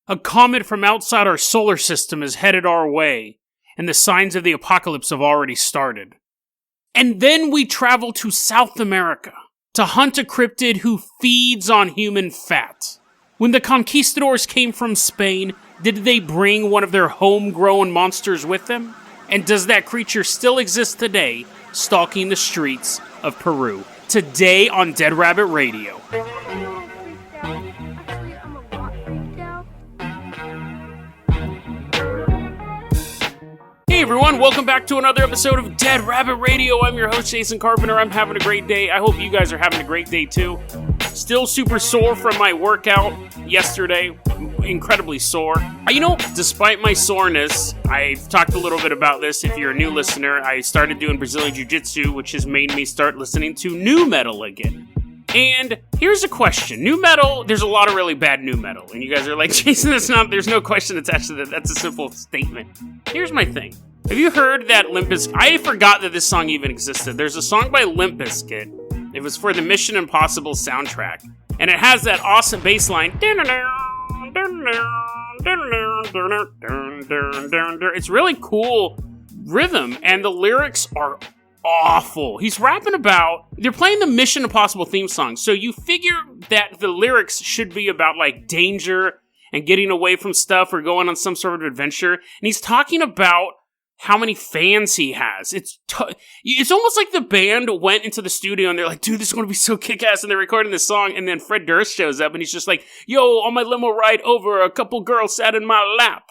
A comet from outside our solar system is headed our way, and the signs of the apocalypse have already started. And then we travel to South America to hunt a cryptid who feeds on human fat. When the conquistadors came from Spain, did they bring one of their homegrown monsters with them? And does that creature still exist today, stalking the streets of Peru? Today on Dead Rabbit Radio. Hey everyone, welcome back to another episode of Dead Rabbit Radio. I'm your host, Jason Carpenter. I'm having a great day. I hope you guys are having a great day too. Still super sore from my workout yesterday. Incredibly sore. Despite my soreness, I've talked a little bit about this. If you're a new listener, I started doing Brazilian Jiu-Jitsu, which has made me start listening to nu metal again. And here's a question. Nu metal, there's a lot of really bad nu metal. And you guys are like, Jason, there's no question attached to that. That's a simple statement. Here's my thing. Have you heard that Limp Bizkit? I forgot that this song even existed. There's a song by Limp Bizkit. It was for the Mission Impossible soundtrack. And it has that awesome bass line. It's really cool rhythm. And the lyrics are awful. He's rapping about, they're playing the Mission Impossible theme song, so you figure that the lyrics should be about like danger and getting away from stuff or going on some sort of adventure, and he's talking about how many fans he has. It's almost like the band went into the studio and they're like, dude, this is going to be so kick-ass, and they're recording this song, and then Fred Durst shows up and he's just like, yo, on my limo ride over, a couple girls sat in my lap.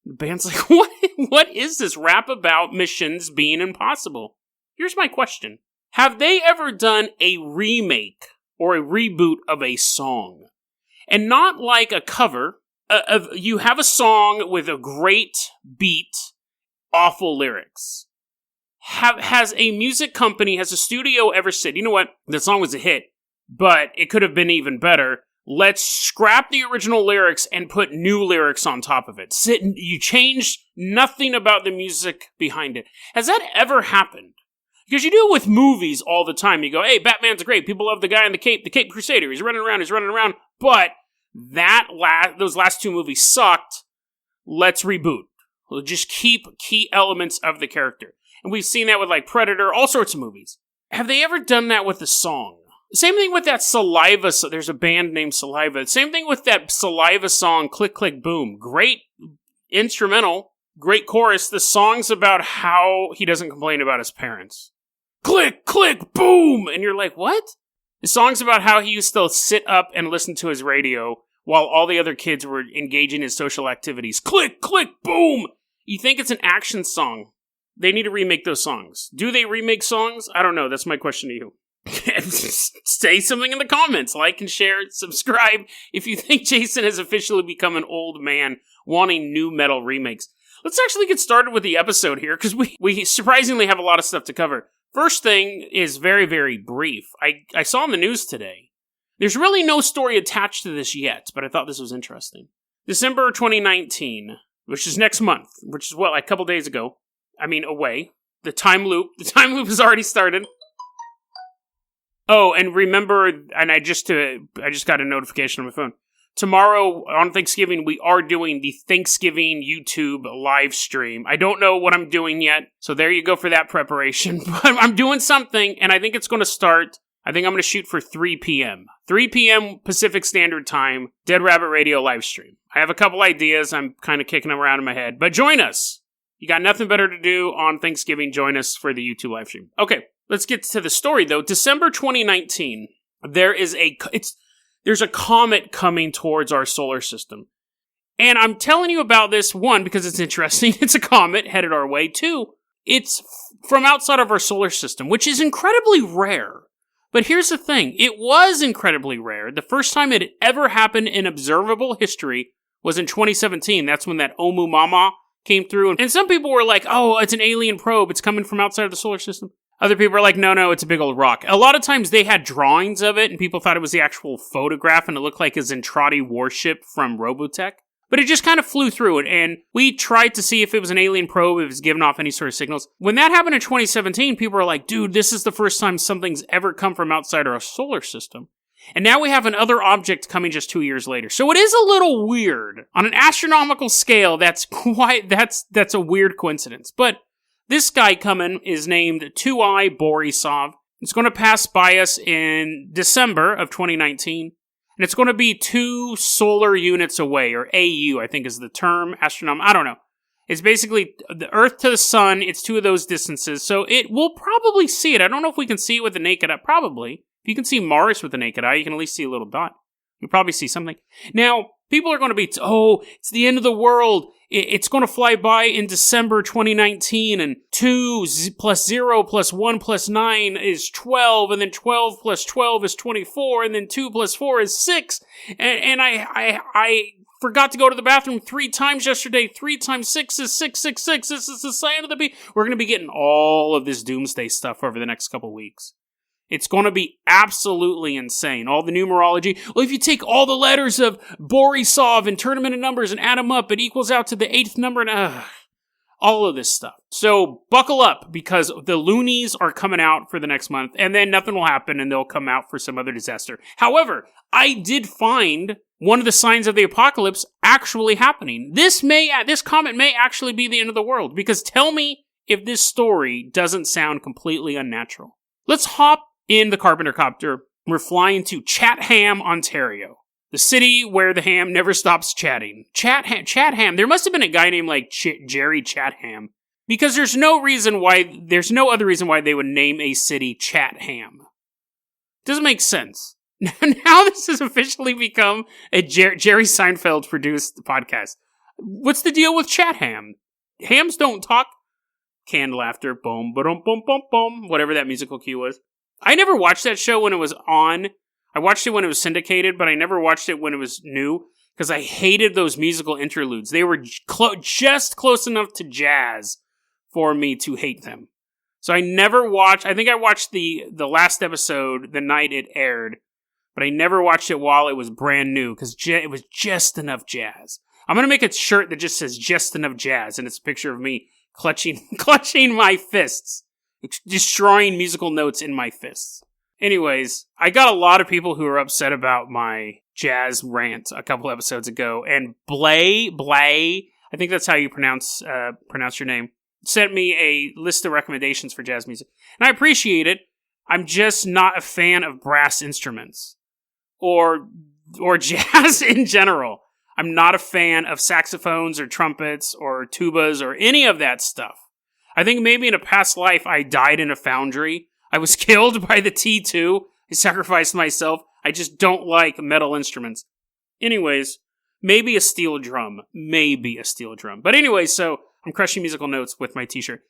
The band's like, what is this rap about missions being impossible? Here's my question. Have they ever done a remake or a reboot of a song? And not like a cover. You have a song with a great beat, awful lyrics. Has a music company, has a studio ever said, you know what, the song was a hit, but it could have been even better. Let's scrap the original lyrics and put new lyrics on top of it. You change nothing about the music behind it. Has that ever happened? Because you do it with movies all the time. You go, hey, Batman's great. People love the guy in the Cape Crusader. He's running around. But those last two movies sucked. Let's reboot. We'll just keep key elements of the character. And we've seen that with like Predator, all sorts of movies. Have they ever done that with a song? Same thing with that Saliva. There's a band named Saliva. Same thing with that Saliva song, Click, Click, Boom. Great instrumental, great chorus. The song's about how he doesn't complain about his parents. Click, click, boom! And you're like, what? The song's about how he used to sit up and listen to his radio while all the other kids were engaging in social activities. Click, click, boom! You think it's an action song. They need to remake those songs. Do they remake songs? I don't know. That's my question to you. Say something in the comments. Like and share, subscribe if you think Jason has officially become an old man wanting nu metal remakes. Let's actually get started with the episode here, because we surprisingly have a lot of stuff to cover. First thing is very, very brief. I saw in the news today, there's really no story attached to this yet, but I thought this was interesting. December 2019, which is next month, which is a couple days ago. Away. The time loop has already started. Oh, and remember, and I just got a notification on my phone. Tomorrow, on Thanksgiving, we are doing the Thanksgiving YouTube live stream. I don't know what I'm doing yet, so there you go for that preparation. But I'm doing something, and I think it's going to start. I think I'm going to shoot for 3 p.m. 3 p.m. Pacific Standard Time, Dead Rabbit Radio live stream. I have a couple ideas. I'm kind of kicking them around in my head. But join us. You got nothing better to do on Thanksgiving. Join us for the YouTube live stream. Okay, let's get to the story, though. December 2019, there's a comet coming towards our solar system. And I'm telling you about this, one, because it's interesting. It's a comet headed our way. Two, it's from outside of our solar system, which is incredibly rare. But here's the thing. It was incredibly rare. The first time it had ever happened in observable history was in 2017. That's when that Oumuamua came through. And some people were like, oh, it's an alien probe. It's coming from outside of the solar system. Other people are like, no, it's a big old rock. A lot of times they had drawings of it, and people thought it was the actual photograph, and it looked like a Zentradi warship from Robotech. But it just kind of flew through it, and we tried to see if it was an alien probe, if it was giving off any sort of signals. When that happened in 2017, people were like, dude, this is the first time something's ever come from outside our solar system. And now we have another object coming just 2 years later. So it is a little weird. On an astronomical scale, that's a weird coincidence. But this guy coming is named 2I Borisov. It's going to pass by us in December of 2019. And it's going to be 2 solar units away, or AU, I think is the term. I don't know. It's basically the Earth to the Sun. It's 2 of those distances. So we'll probably see it. I don't know if we can see it with the naked eye. Probably. If you can see Mars with the naked eye, you can at least see a little dot. You'll probably see something. Now, people are going to be, it's the end of the world. It's going to fly by in December 2019, and 2 plus 0 plus 1 plus 9 is 12, and then 12 plus 12 is 24, and then 2 plus 4 is 6. And I forgot to go to the bathroom 3 times yesterday. 3 times 6 is 666. This is the sign of the beast. We're going to be getting all of this doomsday stuff over the next couple weeks. It's going to be absolutely insane. All the numerology. Well, if you take all the letters of Borisov and turn them into numbers and add them up, it equals out to the 8th number and all of this stuff. So buckle up, because the loonies are coming out for the next month, and then nothing will happen and they'll come out for some other disaster. However, I did find one of the signs of the apocalypse actually happening. This comet may actually be the end of the world, because tell me if this story doesn't sound completely unnatural. Let's hop in the Carpenter Copter. We're flying to Chatham, Ontario. The city where the ham never stops chatting. Chatham. There must have been a guy named Jerry Chatham. Because there's no other reason why they would name a city Chatham. Doesn't make sense. Now this has officially become a Jerry Seinfeld produced podcast. What's the deal with Chatham? Hams don't talk. Canned laughter. Boom, boom, boom, boom, boom. Whatever that musical cue was. I never watched that show when it was on. I watched it when it was syndicated, but I never watched it when it was new, because I hated those musical interludes. They were just close enough to jazz for me to hate them. So I never watched. I think I watched the last episode the night it aired, but I never watched it while it was brand new, because it was just enough jazz. I'm going to make a shirt that just says just enough jazz, and it's a picture of me clutching my fists. Destroying musical notes in my fists. Anyways, I got a lot of people who are upset about my jazz rant a couple episodes ago, and Blay, I think that's how you pronounce your name, sent me a list of recommendations for jazz music. And I appreciate it. I'm just not a fan of brass instruments. Or jazz in general. I'm not a fan of saxophones or trumpets or tubas or any of that stuff. I think maybe in a past life I died in a foundry. I was killed by the T2. I sacrificed myself. I just don't like metal instruments. Anyways, maybe a steel drum. But anyway, so I'm crushing musical notes with my t-shirt.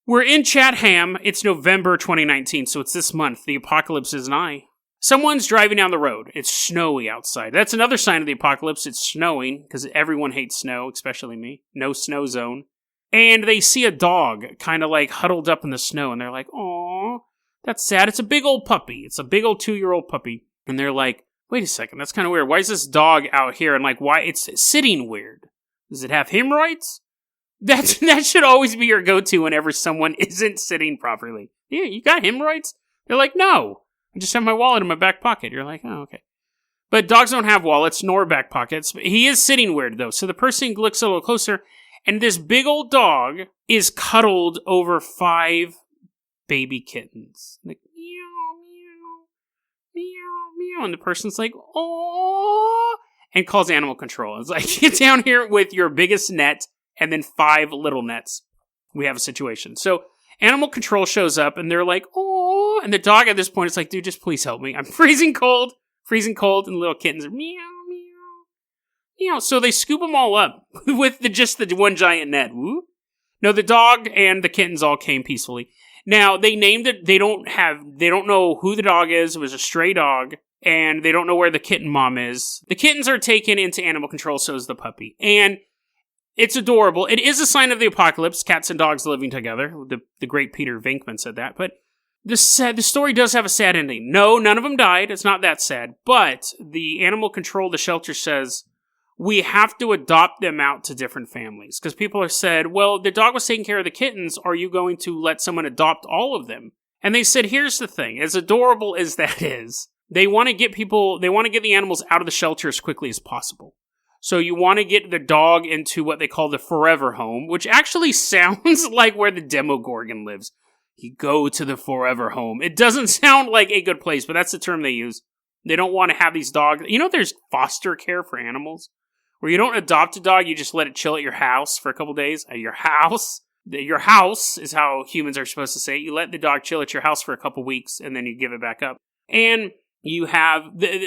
We're in Chatham. It's November 2019, so it's this month. The apocalypse is nigh. Someone's driving down the road. It's snowy outside. That's another sign of the apocalypse. It's snowing, because everyone hates snow, especially me. No snow zone. And they see a dog kind of like huddled up in the snow, and they're like, "Aw, that's sad. It's a big old puppy. It's a big old 2-year-old puppy." And they're like, "Wait a second, that's kind of weird. Why is this dog out here?" And like, why it's sitting weird? Does it have hemorrhoids? That should always be your go-to whenever someone isn't sitting properly. "Yeah, you got hemorrhoids?" They're like, "No, I just have my wallet in my back pocket." You're like, "Oh, okay." But dogs don't have wallets nor back pockets. He is sitting weird though. So the person looks a little closer. And this big old dog is cuddled over 5 baby kittens. Like, meow, meow, meow, meow. And the person's like, "Oh," and calls animal control. It's like, "Get down here with your biggest net and then 5 little nets. We have a situation." So animal control shows up and they're like, "Oh," and the dog at this point is like, "Dude, just please help me. I'm freezing cold. And the little kittens are meow. So they scoop them all up with just the one giant net. Woo. No, the dog and the kittens all came peacefully. Now, they named it, they don't know who the dog is. It was a stray dog, and they don't know where the kitten mom is. The kittens are taken into animal control, so is the puppy. And it's adorable. It is a sign of the apocalypse, cats and dogs living together. The great Peter Venkman said that. But the story does have a sad ending. No, none of them died. It's not that sad. But the animal control, the shelter says, we have to adopt them out to different families. Because people have said, well, the dog was taking care of the kittens. Are you going to let someone adopt all of them? And they said, here's the thing. As adorable as that is, they want to get the animals out of the shelter as quickly as possible. So you want to get the dog into what they call the forever home, which actually sounds like where the Demogorgon lives. You go to the forever home. It doesn't sound like a good place, but that's the term they use. They don't want to have these dogs. You know, there's foster care for animals, where you don't adopt a dog, you just let it chill at your house for a couple days. At your house. Your house is how humans are supposed to say it. You let the dog chill at your house for a couple weeks, and then you give it back up. And you have...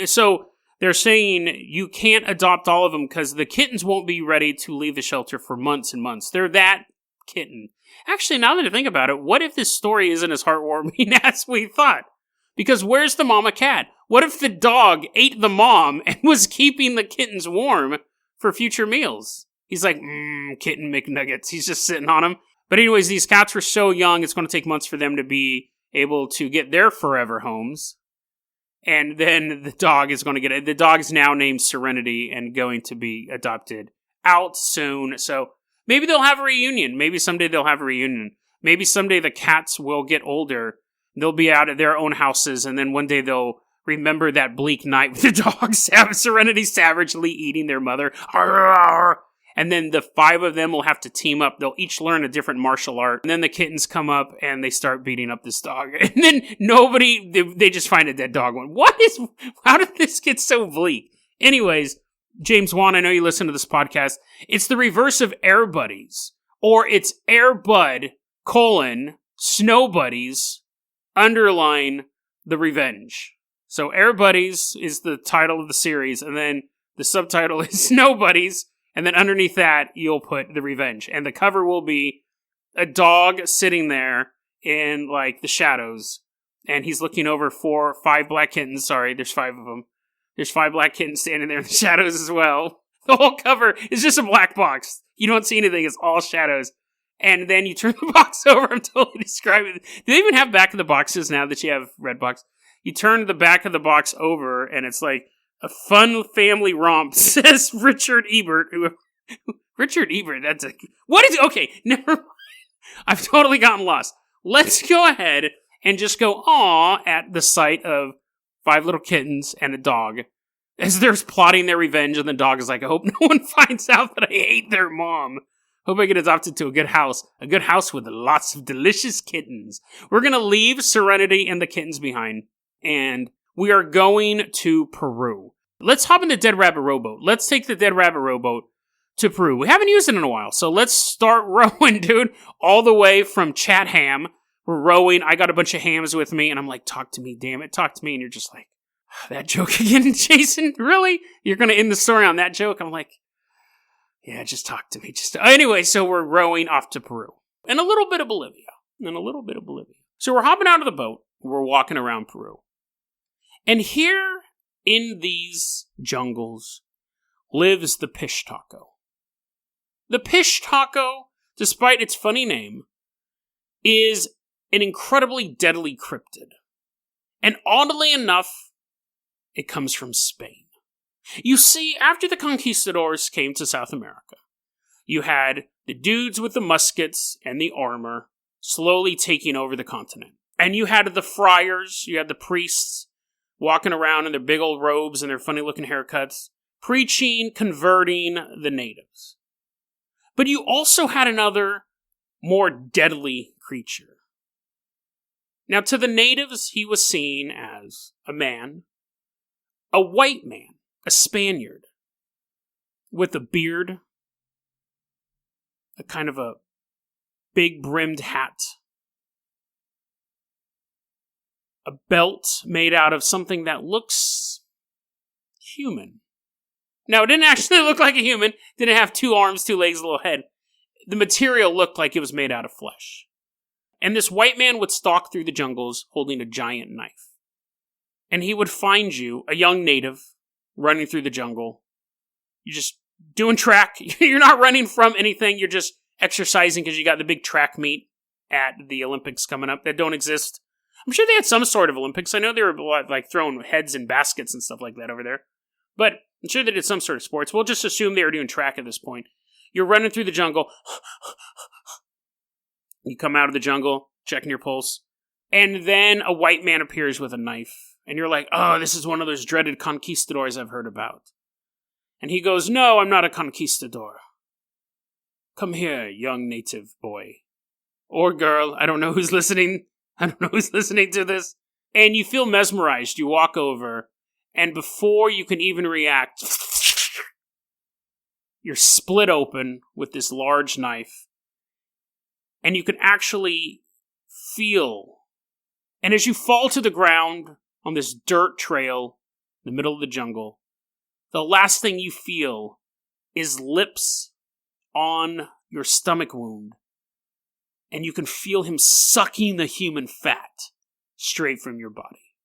So they're saying you can't adopt all of them because the kittens won't be ready to leave the shelter for months and months. They're that kitten. Actually, now that I think about it, what if this story isn't as heartwarming as we thought? Because where's the mama cat? What if the dog ate the mom and was keeping the kittens warm for future meals? He's like, kitten McNuggets. He's just sitting on them. But anyways, these cats were so young, it's going to take months for them to be able to get their forever homes. And then the dog is going to get it. The dog is now named Serenity and going to be adopted out soon. So maybe they'll have a reunion. Maybe someday they'll have a reunion. Maybe someday the cats will get older. They'll be out at their own houses. And then one day they'll remember that bleak night with the dogs. Serenity savagely eating their mother. And then the 5 of them will have to team up. They'll each learn a different martial art. And then the kittens come up and they start beating up this dog. And then they just find a dead dog. How did this get so bleak? Anyways, James Wan, I know you listen to this podcast. It's the reverse of Air Buddies. Or it's Air Bud, Snow Buddies, underline the revenge. So Air Buddies is the title of the series. And then the subtitle is Snow Buddies. And then underneath that, you'll put the revenge. And the cover will be a dog sitting there in, like, the shadows. And he's looking over 5 black kittens. Sorry, there's 5 of them. There's 5 black kittens standing there in the shadows as well. The whole cover is just a black box. You don't see anything. It's all shadows. And then you turn the box over. I'm totally describing it. Do they even have back of the boxes now that you have red box? You turn the back of the box over, and it's like, a fun family romp, says Richard Ebert. Richard Ebert, okay, never mind. I've totally gotten lost. Let's go ahead and just go aw at the sight of 5 little kittens and a dog as they're plotting their revenge, and the dog is like, I hope no one finds out that I ate their mom. Hope I get adopted to a good house with lots of delicious kittens. We're going to leave Serenity and the kittens behind, and we are going to Peru. Let's hop in the Dead Rabbit rowboat. Let's take the Dead Rabbit rowboat to Peru. We haven't used it in a while, so let's start rowing, dude. All the way from Chatham. We're rowing. I got a bunch of hams with me, and I'm like, talk to me, damn it, talk to me. And you're just like, that joke again, Jason? Really? You're going to end the story on that joke? I'm like, yeah, just talk to me. Anyway, so we're rowing off to Peru. And a little bit of Bolivia. So we're hopping out of the boat. We're walking around Peru. And here in these jungles lives the Pishtaco. The Pishtaco, despite its funny name, is an incredibly deadly cryptid. And oddly enough, it comes from Spain. You see, after the conquistadors came to South America, you had the dudes with the muskets and the armor slowly taking over the continent. And you had the friars, you had the priests, walking around in their big old robes and their funny-looking haircuts, preaching, converting the natives. But you also had another, more deadly creature. Now, to the natives, he was seen as a man, a white man, a Spaniard, with a beard, a kind of a big brimmed hat, a belt made out of something that looks human. Now, it didn't actually look like a human. Didn't have 2 arms, 2 legs, a little head. The material looked like it was made out of flesh. And this white man would stalk through the jungles holding a giant knife. And he would find you, a young native, running through the jungle. You're just doing track. You're not running from anything. You're just exercising because you got the big track meet at the Olympics coming up that don't exist. I'm sure they had some sort of Olympics. I know they were like throwing heads in baskets and stuff like that over there. But I'm sure they did some sort of sports. We'll just assume they were doing track at this point. You're running through the jungle. You come out of the jungle, checking your pulse. And then a white man appears with a knife. And you're like, oh, this is one of those dreaded conquistadors I've heard about. And he goes, no, I'm not a conquistador. Come here, young native boy. Or girl, I don't know who's listening. I don't know who's listening to this. And you feel mesmerized. You walk over, and before you can even react, you're split open with this large knife. And you can actually feel. And as you fall to the ground on this dirt trail in the middle of the jungle, the last thing you feel is lips on your stomach wound. And you can feel him sucking the human fat straight from your body.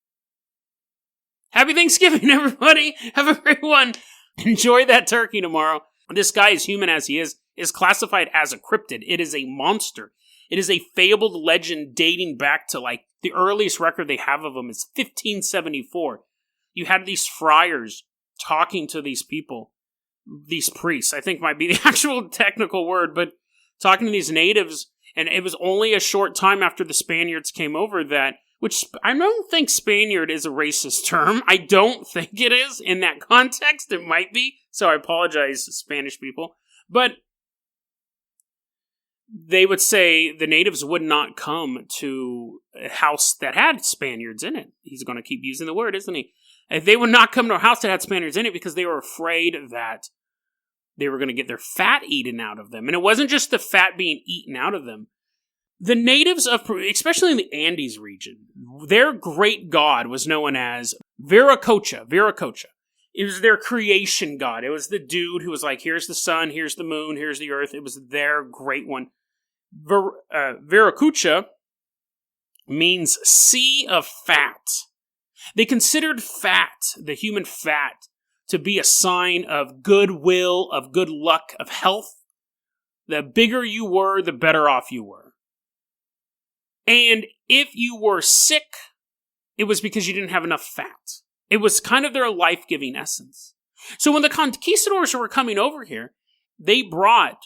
Happy Thanksgiving, everybody! Have a great one! Enjoy that turkey tomorrow. This guy, as human as he is classified as a cryptid. It is a monster. It is a fabled legend dating back to, like, the earliest record they have of him is 1574. You had these friars talking to these people, these priests, I think might be the actual technical word, but talking to these natives, and it was only a short time after the Spaniards came over that, which I don't think Spaniard is a racist term. I don't think it is. In that context, it might be. So I apologize, Spanish people. But they would say the natives would not come to a house that had Spaniards in it. He's going to keep using the word, isn't he? They would not come to a house that had Spaniards in it because they were afraid that they were going to get their fat eaten out of them. And it wasn't just the fat being eaten out of them. The natives of Peru, especially in the Andes region, their great god was known as Viracocha. Viracocha. It was their creation god. It was the dude who was like, here's the sun, here's the moon, here's the earth. It was their great one. Viracocha means sea of fat. They considered fat, the human fat, to be a sign of goodwill, of good luck, of health. The bigger you were, the better off you were. And if you were sick, it was because you didn't have enough fat. It was kind of their life-giving essence. So when the conquistadors were coming over here, they brought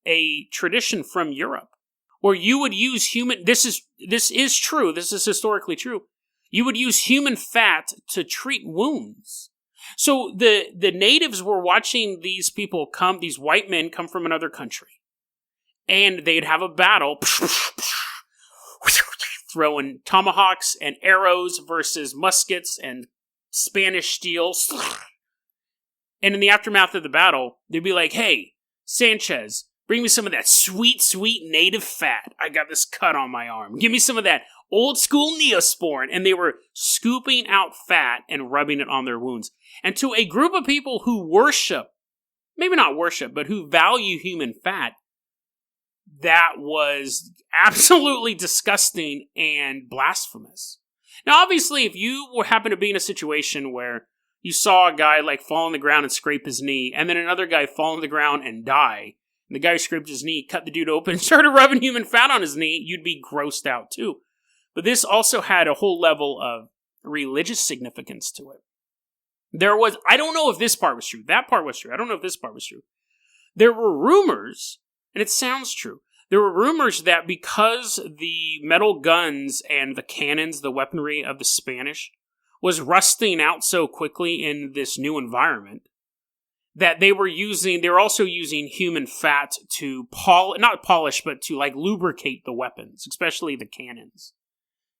a tradition from Europe where you would use human... This is true. This is historically true. You would use human fat to treat wounds. So the natives were watching these people come, these white men come from another country. And they'd have a battle... throwing tomahawks and arrows versus muskets and Spanish steel. And in the aftermath of the battle, they'd be like, hey, Sanchez, bring me some of that sweet, sweet native fat. I got this cut on my arm. Give me some of that old school Neosporin. And they were scooping out fat and rubbing it on their wounds. And to a group of people who worship, maybe not worship, but who value human fat, that was absolutely disgusting and blasphemous. Now, obviously, if you happen to be in a situation where you saw a guy like fall on the ground and scrape his knee, and then another guy fall on the ground and die, and the guy who scraped his knee cut the dude open and started rubbing human fat on his knee, you'd be grossed out too. But this also had a whole level of religious significance to it. I don't know if this part was true. That part was true. I don't know if this part was true. There were rumors, and it sounds true. There were rumors that because the metal guns and the cannons, the weaponry of the Spanish, was rusting out so quickly in this new environment, that they were also using human fat to not polish, but to like lubricate the weapons, especially the cannons.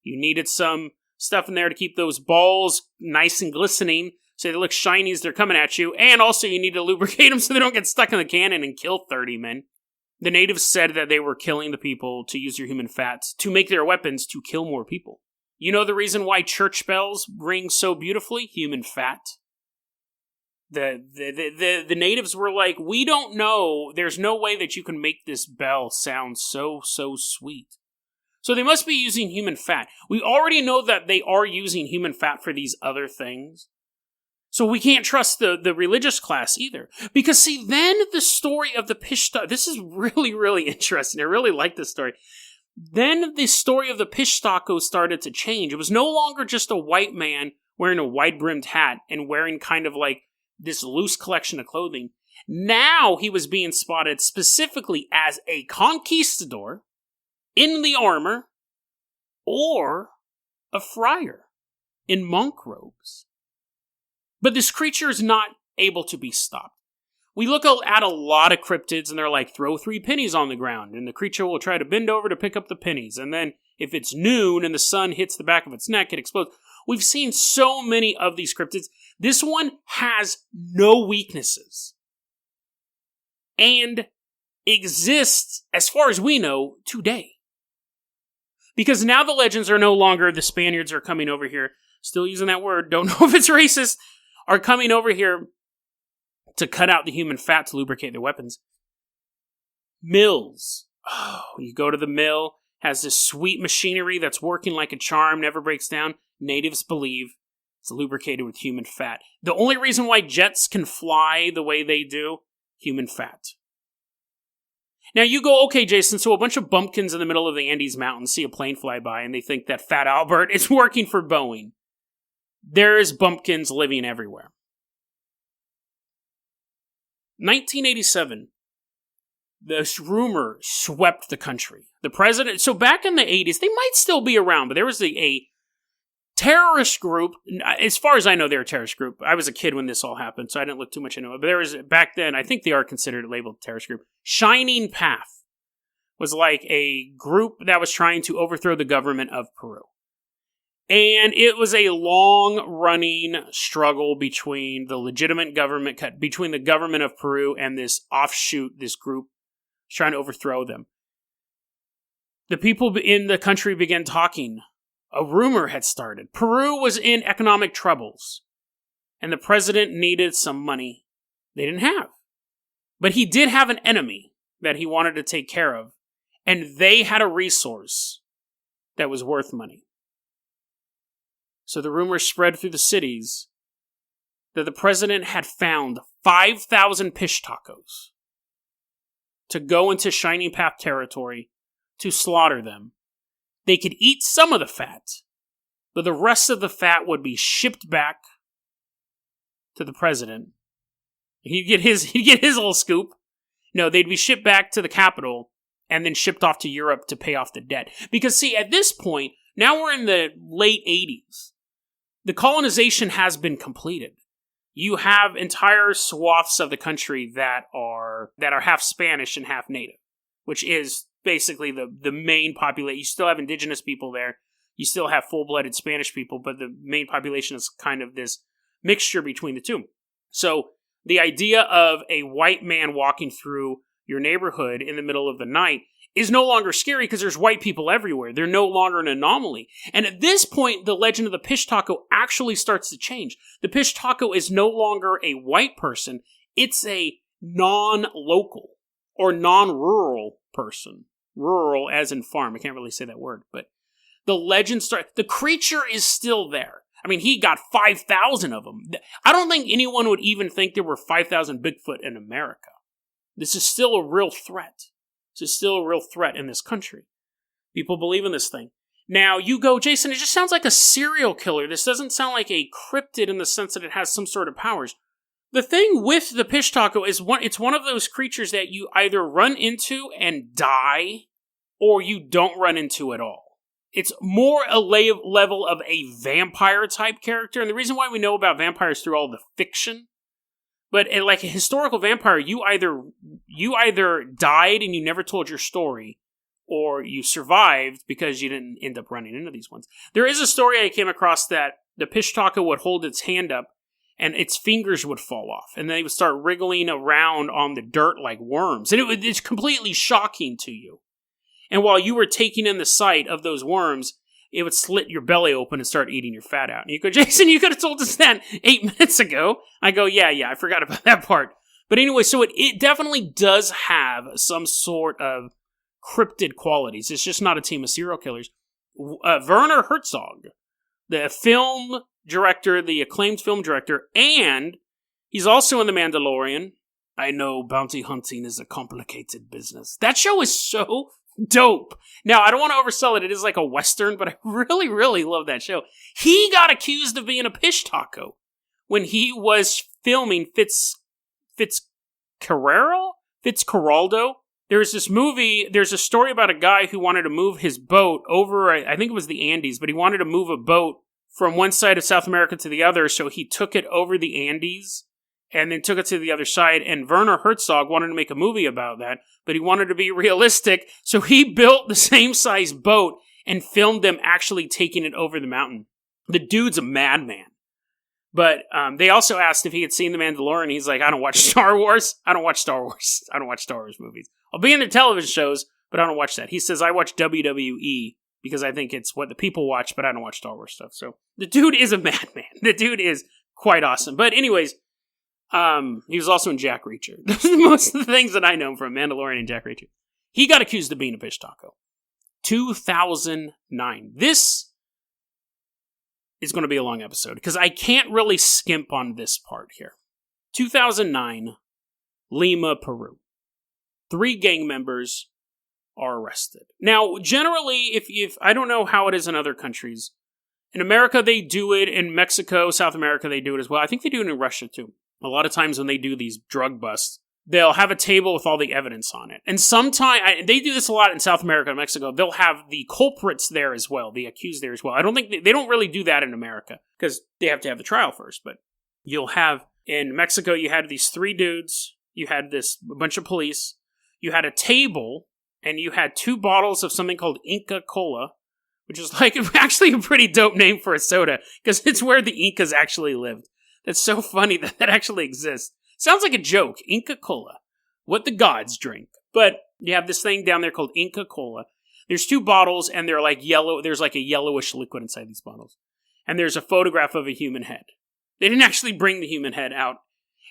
You needed some stuff in there to keep those balls nice and glistening, so they look shiny as they're coming at you, and also you need to lubricate them so they don't get stuck in the cannon and kill 30 men. The natives said that they were killing the people to use their human fats to make their weapons to kill more people. You know the reason why church bells ring so beautifully? Human fat. The natives were like, we don't know, there's no way that you can make this bell sound so sweet. So they must be using human fat. We already know that they are using human fat for these other things. So we can't trust the religious class either. Because see, then the story of the Pishtacos, this is really, really interesting. I really like this story. Then the story of the Pishtacos started to change. It was no longer just a white man wearing a wide-brimmed hat and wearing kind of like this loose collection of clothing. Now he was being spotted specifically as a conquistador in the armor or a friar in monk robes. But this creature is not able to be stopped. We look at a lot of cryptids and they're like, throw 3 pennies on the ground, and the creature will try to bend over to pick up the pennies. And then if it's noon and the sun hits the back of its neck, it explodes. We've seen so many of these cryptids. This one has no weaknesses. And exists, as far as we know, today. Because now the legends are no longer the Spaniards are coming over here, still using that word, don't know if it's racist, are coming over here to cut out the human fat to lubricate their weapons. Mills. Oh, you go to the mill, has this sweet machinery that's working like a charm, never breaks down. Natives believe it's lubricated with human fat. The only reason why jets can fly the way they do, human fat. Now you go, okay, Jason, so a bunch of bumpkins in the middle of the Andes Mountains see a plane fly by and they think that Fat Albert is working for Boeing. There is bumpkins living everywhere. 1987, this rumor swept the country. The president, so back in the 80s, they might still be around, but there was a terrorist group. As far as I know, they're a terrorist group. I was a kid when this all happened, so I didn't look too much into it. But there was, back then, I think they are considered a labeled terrorist group. Shining Path was like a group that was trying to overthrow the government of Peru. And it was a long-running struggle between the legitimate government, between the government of Peru and this offshoot, this group trying to overthrow them. The people in the country began talking. A rumor had started. Peru was in economic troubles, and the president needed some money they didn't have. But he did have an enemy that he wanted to take care of, and they had a resource that was worth money. So the rumor spread through the cities that the president had found 5,000 Pishtacos to go into Shining Path territory to slaughter them. They could eat some of the fat, but the rest of the fat would be shipped back to the president. He'd get his little scoop. No, they'd be shipped back to the capital and then shipped off to Europe to pay off the debt. Because see, at this point, now we're in the late 80s. The colonization has been completed. You have entire swaths of the country that are half Spanish and half native, which is basically the main population. You still have indigenous people there. You still have full-blooded Spanish people, but the main population is kind of this mixture between the two. So the idea of a white man walking through your neighborhood in the middle of the night is no longer scary because there's white people everywhere. They're no longer an anomaly. And at this point, the legend of the Pishtaco actually starts to change. The Pishtaco is no longer a white person. It's a non-local or non-rural person. Rural as in farm. I can't really say that word, but the legend starts. The creature is still there. I mean, he got 5,000 of them. I don't think anyone would even think there were 5,000 Bigfoot in America. This is still a real threat. This is still a real threat in this country. People believe in this thing. Now, you go, Jason, it just sounds like a serial killer. This doesn't sound like a cryptid in the sense that it has some sort of powers. The thing with the Pishtaco is it's one of those creatures that you either run into and die, or you don't run into at all. It's more a level of a vampire-type character, and the reason why we know about vampires through all the fiction, but like a historical vampire, you either died and you never told your story, or you survived because you didn't end up running into these ones. There is a story I came across that the Pishtaco would hold its hand up, and its fingers would fall off, and they would start wriggling around on the dirt like worms, and it's completely shocking to you. And while you were taking in the sight of those worms, it would slit your belly open and start eating your fat out. And you go, Jason, you could have told us that 8 minutes ago. I go, yeah, I forgot about that part. But anyway, so it definitely does have some sort of cryptid qualities. It's just not a team of serial killers. Werner Herzog, the film director, the acclaimed film director, and he's also in The Mandalorian. I know bounty hunting is a complicated business. That show is so dope. Now, I don't want to oversell it. It is like a Western, but I really, really love that show. He got accused of being a Pishtaco when he was filming Fitzcarraldo. There's this movie, there's a story about a guy who wanted to move his boat over, I think it was the Andes, but he wanted to move a boat from one side of South America to the other, so he took it over the Andes and then took it to the other side, and Werner Herzog wanted to make a movie about that, but he wanted to be realistic, so he built the same size boat and filmed them actually taking it over the mountain. The dude's a madman. But they also asked if he had seen The Mandalorian. He's like, I don't watch Star Wars. I don't watch Star Wars. I don't watch Star Wars movies. I'll be in their television shows, but I don't watch that. He says, I watch WWE because I think it's what the people watch, but I don't watch Star Wars stuff. So the dude is a madman. The dude is quite awesome. But anyways, he was also in Jack Reacher. Those are most of the things that I know from Mandalorian and Jack Reacher. He got accused of being a Pishtaco. 2009. This is going to be a long episode because I can't really skimp on this part here. 2009, Lima, Peru. 3 gang members are arrested. Now, generally, if I don't know how it is in other countries. In America, they do it. In Mexico, South America, they do it as well. I think they do it in Russia, too. A lot of times when they do these drug busts, they'll have a table with all the evidence on it. And sometimes, they do this a lot in South America and Mexico, they'll have the culprits there as well, the accused there as well. I don't think, they don't really do that in America, because they have to have the trial first. But you'll have, in Mexico, you had these 3 dudes, you had a bunch of police, you had a table, and you had 2 bottles of something called Inca Cola, which is like actually a pretty dope name for a soda, because it's where the Incas actually lived. That's so funny that that actually exists. Sounds like a joke. Inca Cola. What the gods drink. But you have this thing down there called Inca Cola. There's 2 bottles, and they're like yellow. There's like a yellowish liquid inside these bottles. And there's a photograph of a human head. They didn't actually bring the human head out.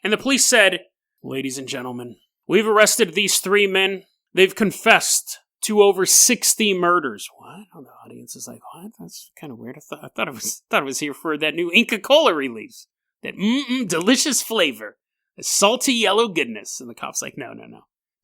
And the police said, ladies and gentlemen, we've arrested these 3 men. They've confessed to over 60 murders. What? Oh, the audience is like, what? That's kind of weird. I thought it was here for that new Inca Cola release. That delicious flavor. A salty yellow goodness. And the cop's like, no.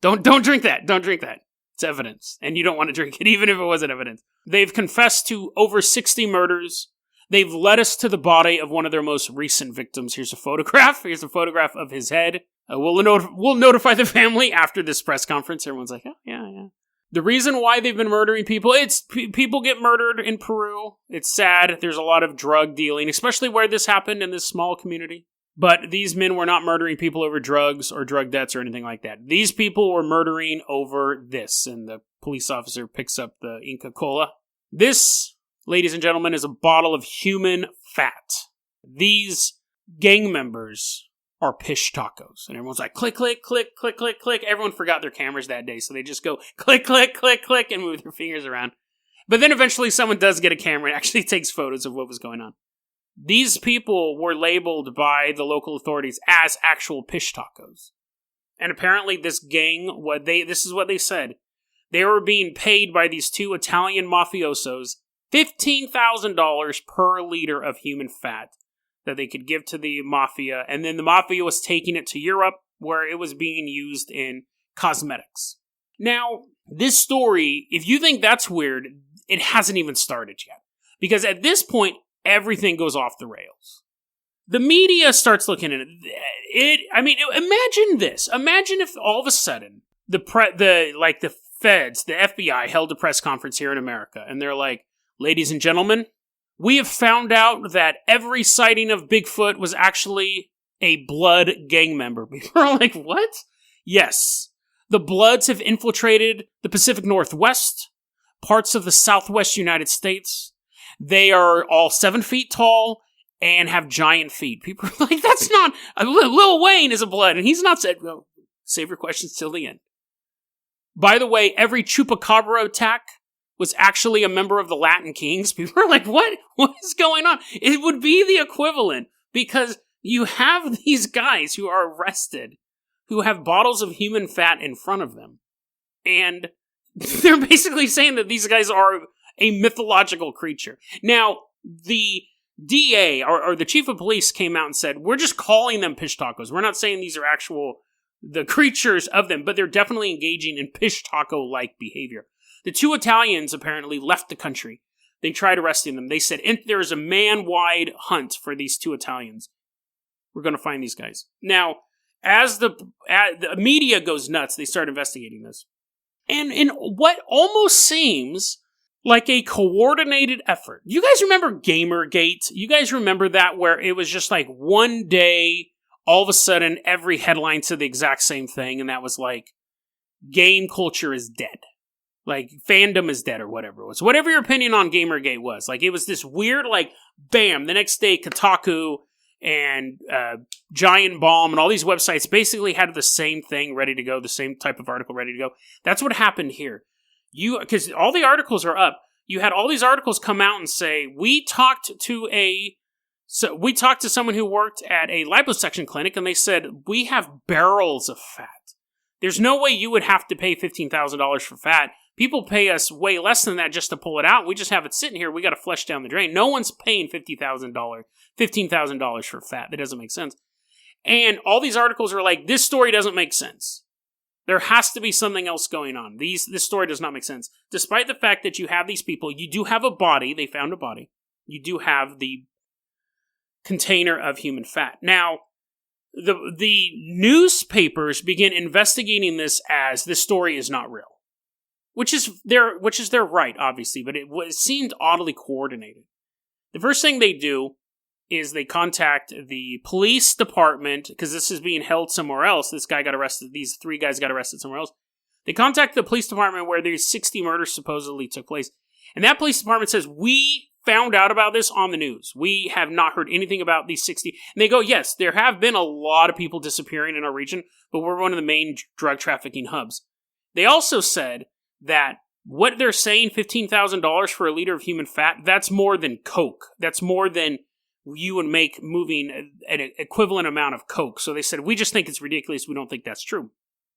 Don't drink that. Don't drink that. It's evidence. And you don't want to drink it, even if it wasn't evidence. They've confessed to over 60 murders. They've led us to the body of one of their most recent victims. Here's a photograph. Here's a photograph of his head. We'll notify the family after this press conference. Everyone's like, oh, yeah. The reason why they've been murdering people, it's people get murdered in Peru. It's sad. There's a lot of drug dealing, especially where this happened in this small community. But these men were not murdering people over drugs or drug debts or anything like that. These people were murdering over this. And the police officer picks up the Inca Cola. This, ladies and gentlemen, is a bottle of human fat. These gang members are Pishtacos. And everyone's like, click, click, click, click, click, click. Everyone forgot their cameras that day. So they just go click, click, click, click, and move their fingers around. But then eventually someone does get a camera and actually takes photos of what was going on. These people were labeled by the local authorities as actual Pishtacos. And apparently this gang, this is what they said. They were being paid by these 2 Italian mafiosos $15,000 per liter of human fat that they could give to the mafia. And then the mafia was taking it to Europe, where it was being used in cosmetics. Now, this story, if you think that's weird, it hasn't even started yet. Because at this point, everything goes off the rails. The media starts looking at it. Imagine this. Imagine if all of a sudden the feds, the FBI held a press conference here in America, and they're like, ladies and gentlemen, we have found out that every sighting of Bigfoot was actually a blood gang member. People are like, what? Yes. The Bloods have infiltrated the Pacific Northwest, parts of the Southwest United States. They are all 7 feet tall and have giant feet. People are like, that's not... Lil Wayne is a blood, and he's not said... Well, save your questions till the end. By the way, every Chupacabra attack was actually a member of the Latin Kings. People are like, what? What is going on? It would be the equivalent, because you have these guys who are arrested, who have bottles of human fat in front of them, and they're basically saying that these guys are a mythological creature. Now, the DA, or the chief of police, came out and said, we're just calling them Pishtacos. We're not saying these are the creatures of them, but they're definitely engaging in Pishtacco-like behavior. The 2 Italians apparently left the country. They tried arresting them. They said, there is a man-wide hunt for these 2 Italians. We're going to find these guys. Now, as the media goes nuts, they start investigating this. And in what almost seems like a coordinated effort. You guys remember Gamergate? You guys remember that, where it was just like one day, all of a sudden, every headline said the exact same thing, and that was like, game culture is dead. Like, fandom is dead, or whatever it was. Whatever your opinion on Gamergate was. Like, it was this weird, like, bam, the next day, Kotaku and Giant Bomb and all these websites basically had the same thing ready to go, the same type of article ready to go. That's what happened here. Because all the articles are up. You had all these articles come out and say, we talked to someone who worked at a liposuction clinic, and they said, we have barrels of fat. There's no way you would have to pay $15,000 for fat. People pay us way less than that just to pull it out. We just have it sitting here. We got to flush down the drain. No one's paying $15,000 for fat. That doesn't make sense. And all these articles are like, this story doesn't make sense. There has to be something else going on. This story does not make sense. Despite the fact that you have these people, you do have a body. They found a body. You do have the container of human fat. Now, the newspapers begin investigating this as this story is not real. Which is their right, obviously, but it seemed oddly coordinated. The first thing they do is they contact the police department, because this is being held somewhere else. This guy got arrested. These 3 guys got arrested somewhere else. They contact the police department where these 60 murders supposedly took place. And that police department says, we found out about this on the news. We have not heard anything about these 60. And they go, yes, there have been a lot of people disappearing in our region, but we're one of the main drug trafficking hubs. They also said that what they're saying, $15,000 for a liter of human fat, that's more than Coke. That's more than you would make moving an equivalent amount of Coke. So they said, we just think it's ridiculous. We don't think that's true.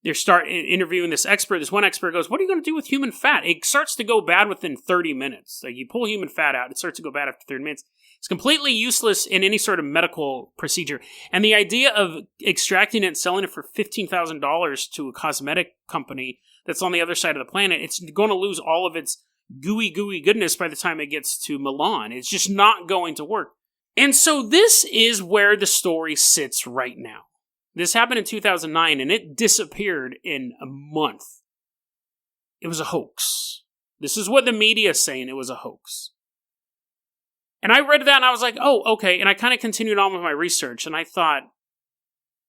They start interviewing this expert. This one expert goes, what are you going to do with human fat? It starts to go bad within 30 minutes. Like, you pull human fat out, it starts to go bad after 30 minutes. It's completely useless in any sort of medical procedure. And the idea of extracting it and selling it for $15,000 to a cosmetic company that's on the other side of the planet, it's going to lose all of its gooey goodness by the time it gets to Milan. It's just not going to work. And so this is where the story sits right now. This happened in 2009, and it disappeared in a month. It was a hoax. This is what the media is saying. It was a hoax. And I read that, and I was like, oh, okay. And I kind of continued on with my research, and I thought,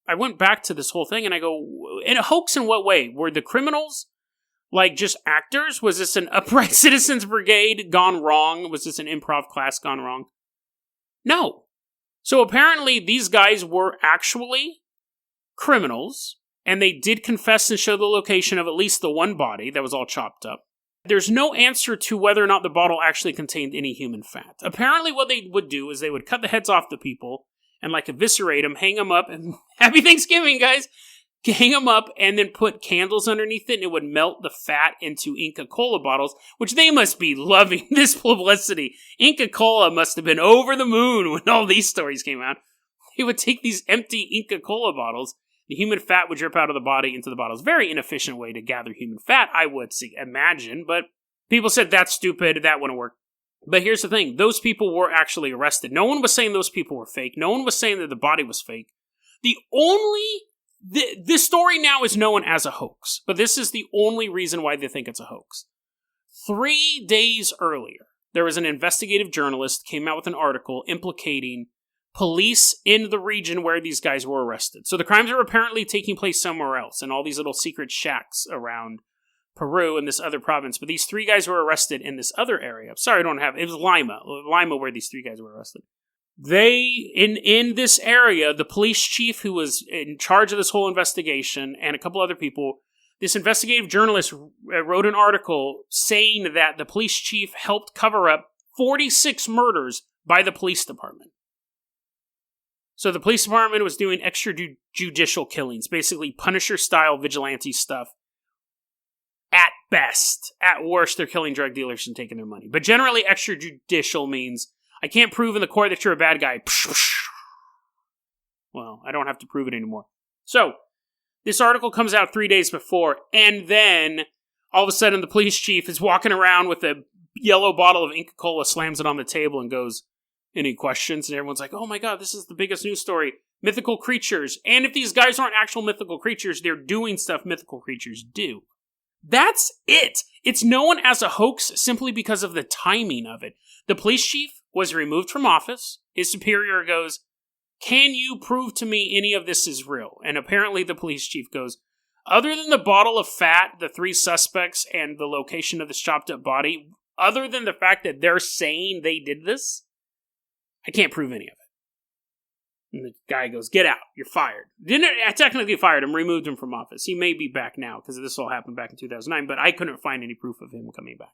I went back to this whole thing, and I go, in a hoax in what way? Were the criminals like just actors? Was this an upright citizens brigade gone wrong? Was this an improv class gone wrong? No. So apparently these guys were actually criminals, and they did confess and show the location of at least the one body that was all chopped up. There's no answer to whether or not the bottle actually contained any human fat. Apparently what they would do is they would cut the heads off the people and like eviscerate them, hang them up, and happy Thanksgiving, guys! Hang them up and then put candles underneath it, and it would melt the fat into Inca Kola bottles, which they must be loving this publicity. Inca Kola must have been over the moon when all these stories came out. They would take these empty Inca Kola bottles, the human fat would drip out of the body into the bottles. Very inefficient way to gather human fat, I would imagine, but people said that's stupid, that wouldn't work. But here's the thing, those people were actually arrested. No one was saying those people were fake. No one was saying that the body was fake. This story now is known as a hoax, but this is the only reason why they think it's a hoax. 3 days earlier, there was an investigative journalist came out with an article implicating police in the region where these guys were arrested. So the crimes are apparently taking place somewhere else, in all these little secret shacks around Peru and this other province. But these 3 guys were arrested in this other area. Sorry, it was Lima where these 3 guys were arrested. They, in this area, the police chief who was in charge of this whole investigation and a couple other people, this investigative journalist wrote an article saying that the police chief helped cover up 46 murders by the police department. So the police department was doing extrajudicial killings, basically Punisher-style vigilante stuff. At best. At worst, they're killing drug dealers and taking their money. But generally, extrajudicial means, I can't prove in the court that you're a bad guy. Well, I don't have to prove it anymore. So, this article comes out 3 days before, and then, all of a sudden, the police chief is walking around with a yellow bottle of Inca Kola, slams it on the table, and goes, any questions? And everyone's like, oh my god, this is the biggest news story. Mythical creatures. And if these guys aren't actual mythical creatures, they're doing stuff mythical creatures do. That's it. It's known as a hoax simply because of the timing of it. The police chief was removed from office. His superior goes, "Can you prove to me any of this is real?" And apparently the police chief goes, "Other than the bottle of fat, the 3 suspects, and the location of the chopped up body, other than the fact that they're saying they did this, I can't prove any of it." And the guy goes, "Get out. You're fired." Didn't technically fired him, removed him from office. He may be back now, because this all happened back in 2009, but I couldn't find any proof of him coming back.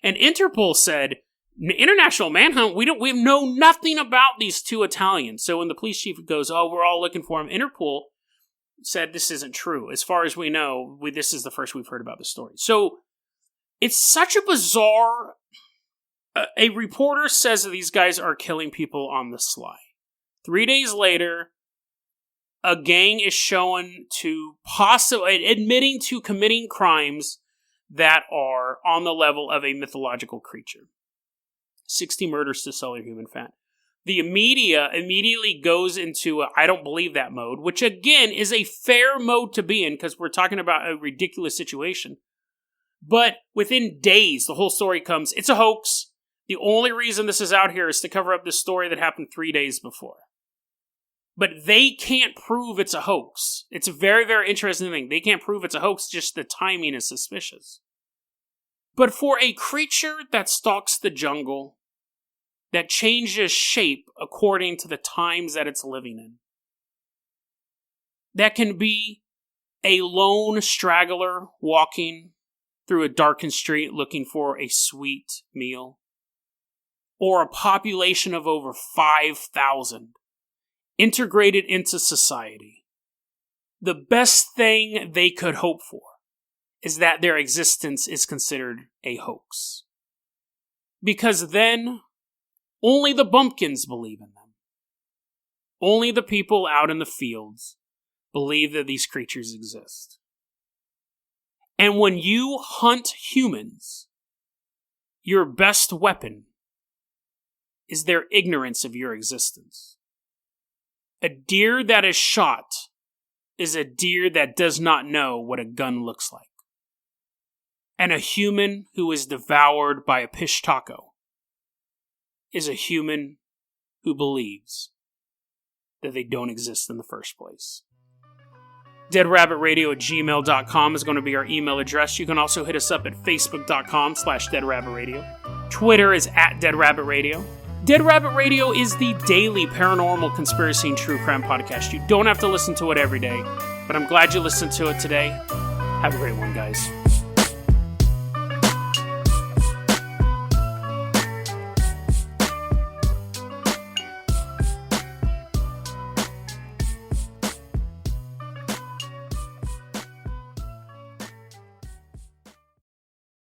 And Interpol said, "International manhunt, we know nothing about these 2 Italians." So when the police chief goes, "Oh, we're all looking for him," Interpol said this isn't true. As far as we know, this is the first we've heard about the story. So it's such a bizarre... a reporter says that these guys are killing people on the sly. 3 days later, a gang is shown to admitting to committing crimes that are on the level of a mythological creature. 60 murders to sell their human fat. The media immediately goes into a "I don't believe that" mode, which again is a fair mode to be in because we're talking about a ridiculous situation. But within days, the whole story comes, it's a hoax. The only reason this is out here is to cover up this story that happened 3 days before. But they can't prove it's a hoax. It's a very, very interesting thing. They can't prove it's a hoax, just the timing is suspicious. But for a creature that stalks the jungle, that changes shape according to the times that it's living in, that can be a lone straggler walking through a darkened street looking for a sweet meal, or a population of over 5,000 integrated into society, the best thing they could hope for is that their existence is considered a hoax. Because then, only the bumpkins believe in them. Only the people out in the fields believe that these creatures exist. And when you hunt humans, your best weapon is their ignorance of your existence. A deer that is shot is a deer that does not know what a gun looks like. And a human who is devoured by a Pishtaco is a human who believes that they don't exist in the first place. DeadRabbitRadio@gmail.com is going to be our email address. You can also hit us up at Facebook.com/DeadRabbitRadio. Twitter is @DeadRabbitRadio. Dead Rabbit Radio is the daily paranormal conspiracy and true crime podcast. You don't have to listen to it every day, but I'm glad you listened to it today. Have a great one, guys.